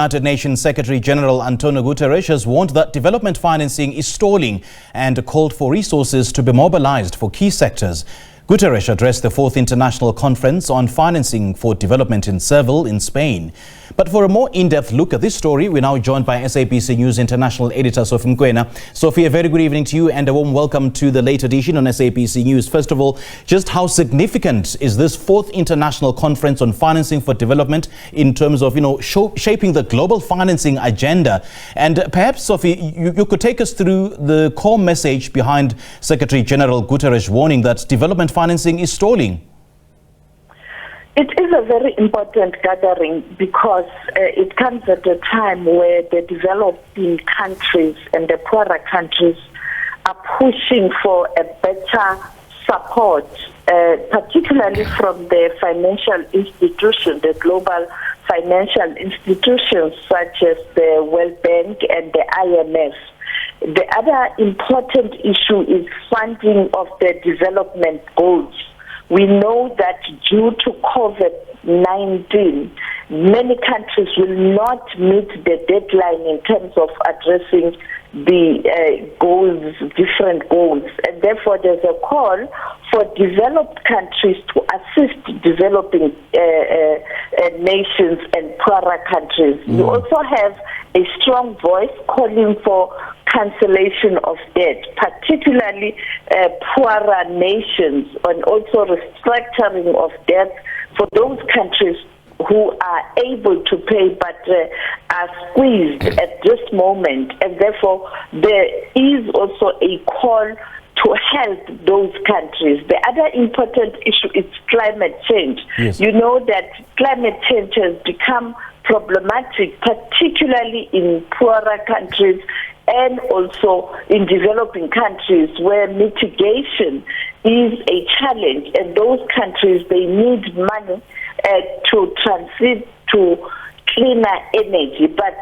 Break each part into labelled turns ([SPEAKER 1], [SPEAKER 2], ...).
[SPEAKER 1] United Nations Secretary General António Guterres has warned that development financing is stalling and called for resources to be mobilized for key sectors. Guterres addressed the fourth international conference on financing for development in Seville in Spain. But for a more in-depth look at this story, we're now joined by SABC News International Editor Sophie Mokoena. Sophie, a very good evening to you and a warm welcome to the late edition on SABC News. First of all, just how significant is this fourth international conference on financing for development in terms of, shaping the global financing agenda? And perhaps, Sophie, you could take us through the core message behind Secretary General Guterres' warning that development financing is stalling.
[SPEAKER 2] It is a very important gathering because it comes at a time where the developing countries and the poorer countries are pushing for a better support, particularly from the financial institutions, the global financial institutions such as the World Bank and the IMF. The other important issue is funding of the development goals. We know that due to COVID-19, many countries will not meet the deadline in terms of addressing the goals, different goals. And therefore, there's a call for developed countries to assist developing nations and poorer countries. You also have a strong voice calling for cancellation of debt, particularly poorer nations, and also restructuring of debt for those countries who are able to pay but are squeezed at this moment. And therefore, there is also a call to help those countries. The other important issue is climate change.
[SPEAKER 1] Yes.
[SPEAKER 2] You know that climate change has become problematic, particularly in poorer countries and also in developing countries where mitigation is a challenge. And those countries, they need money to transit to cleaner energy. But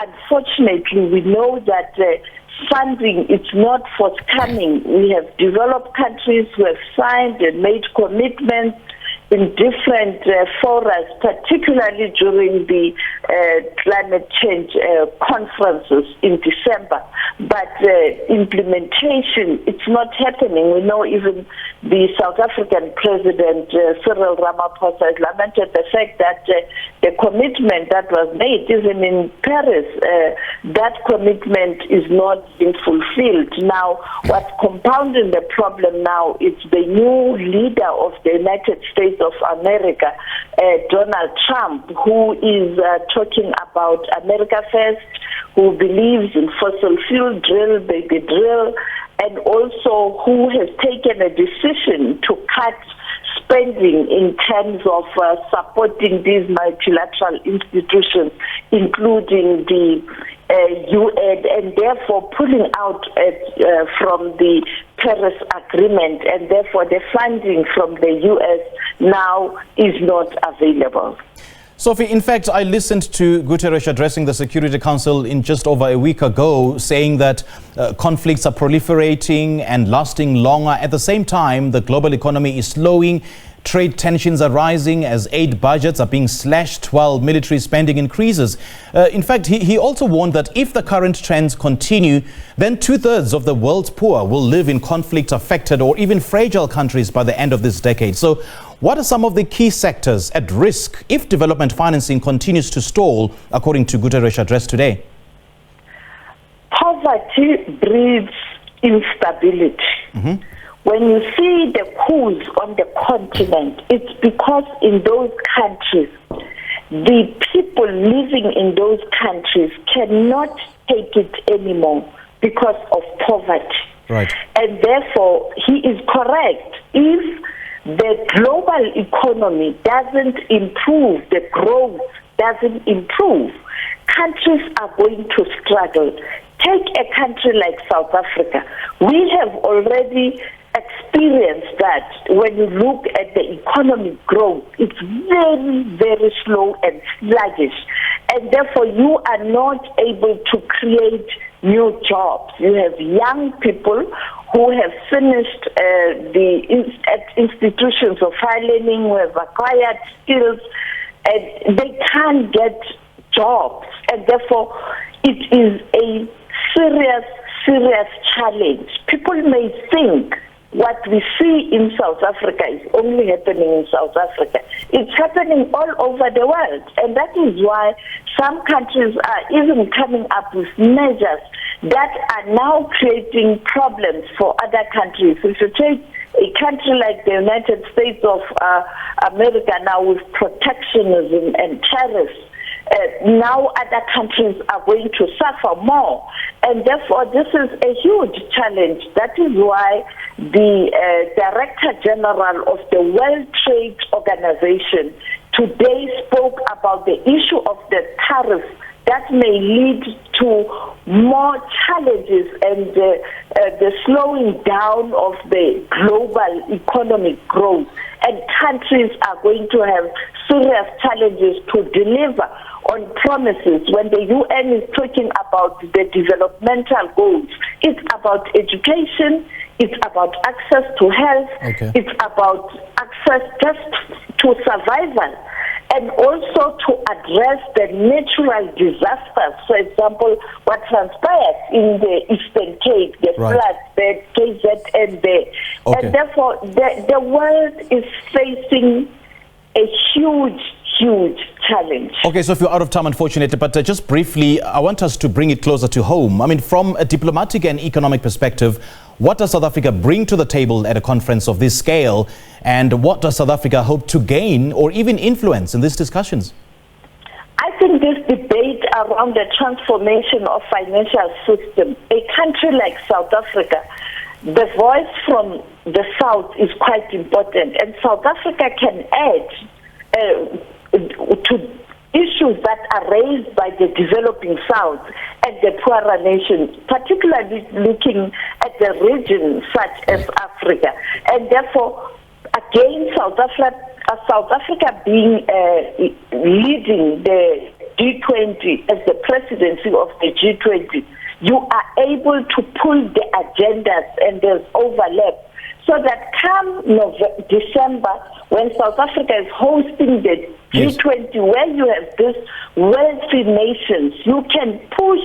[SPEAKER 2] unfortunately, we know that funding is not forthcoming. We have developed countries who have signed and made commitments in different forums, particularly during the climate change conferences in December. But implementation, it's not happening. We know even the South African President, Cyril Ramaphosa, has lamented the fact that the commitment that was made, even in Paris, that commitment is not being fulfilled. Now, what's compounding the problem now is the new leader of the United States of America, Donald Trump, who is talking about America First, who believes in fossil fuel, drill, baby drill, and also who has taken a decision to cut spending in terms of supporting these multilateral institutions, including the UN, and therefore pulling out from the Paris Agreement, and therefore the funding from the US now is not available.
[SPEAKER 1] Sophie, in fact, I listened to Guterres addressing the Security Council in just over a week ago, saying that conflicts are proliferating and lasting longer. At the same time, the global economy is slowing. Trade tensions are rising as aid budgets are being slashed while military spending increases. In fact, he also warned that if the current trends continue, then 2/3 of the world's poor will live in conflict-affected or even fragile countries by the end of this decade. So what are some of the key sectors at risk if development financing continues to stall, according to Guterres' address today?
[SPEAKER 2] Poverty breeds instability. When you see the coups on the continent, it's because in those countries, the people living in those countries cannot take it anymore because of poverty.
[SPEAKER 1] Right.
[SPEAKER 2] And therefore, he is correct. If the global economy doesn't improve, the growth doesn't improve, countries are going to struggle. Take a country like South Africa. We have already experienced that when you look at the economic growth, it's very, very slow and sluggish. And therefore, you are not able to create new jobs. You have young people who have finished at institutions of high learning, who have acquired skills, and they can't get jobs, and therefore it is a serious challenge. People may think what we see in South Africa is only happening in South Africa. It's happening all over the world, and that is why some countries are even coming up with measures that are now creating problems for other countries. If you take a country like the United States of America now with protectionism and tariffs, now other countries are going to suffer more, and therefore this is a huge challenge. That is why the Director General of the World Trade Organization today spoke about the issue of the tariff that may lead to more challenges and the slowing down of the global economic growth, and countries are going to have serious challenges to deliver on promises. When the UN is talking about the developmental goals, it's about education, it's about access to health, it's about access just to survival, and also to address the natural disasters. For example, what transpired in the Eastern Cape, the floods, the KZN there. And therefore, the world is facing a huge challenge.
[SPEAKER 1] Okay, so if you're out of time, unfortunately, but just briefly, I want us to bring it closer to home. I mean, from a diplomatic and economic perspective, what does South Africa bring to the table at a conference of this scale, and what does South Africa hope to gain or even influence in these discussions?
[SPEAKER 2] I think this debate around the transformation of financial system, a country like South Africa, the voice from the South is quite important, and South Africa can add to issues that are raised by the developing South and the poorer nations, particularly looking at the region such as Africa. And therefore, again, South Africa being leading the G20 as the presidency of the G20, you are able to pull the agendas, and there's overlap. So that come December, when South Africa is hosting the G20, where you have these wealthy nations, you can push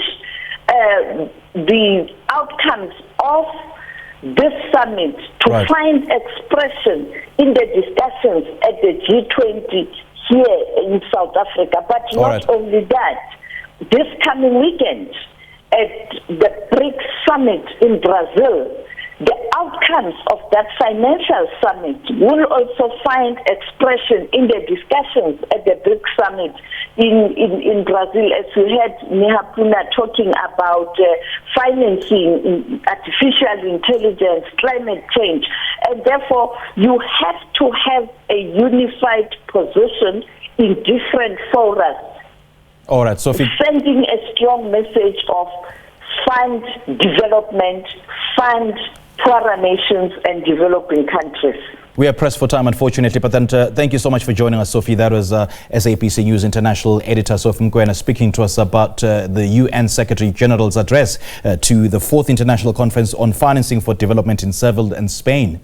[SPEAKER 2] the outcomes of this summit to find expression in the discussions at the G20 here in South Africa. But not only that, this coming weekend at the BRICS summit in Brazil, the outcomes of that financial summit will also find expression in the discussions at the BRICS summit in Brazil, as we had Nihapuna talking about financing artificial intelligence, climate change, and therefore you have to have a unified position in different forums.
[SPEAKER 1] All right, Sophie.
[SPEAKER 2] Sending a strong message of fund development, fund poorer nations and developing countries.
[SPEAKER 1] We are pressed for time, unfortunately, but then thank you so much for joining us, Sophie. That was SABC News International Editor Sophie Mokoena speaking to us about the UN Secretary General's address to the 4th International Conference on Financing for Development in Seville and Spain.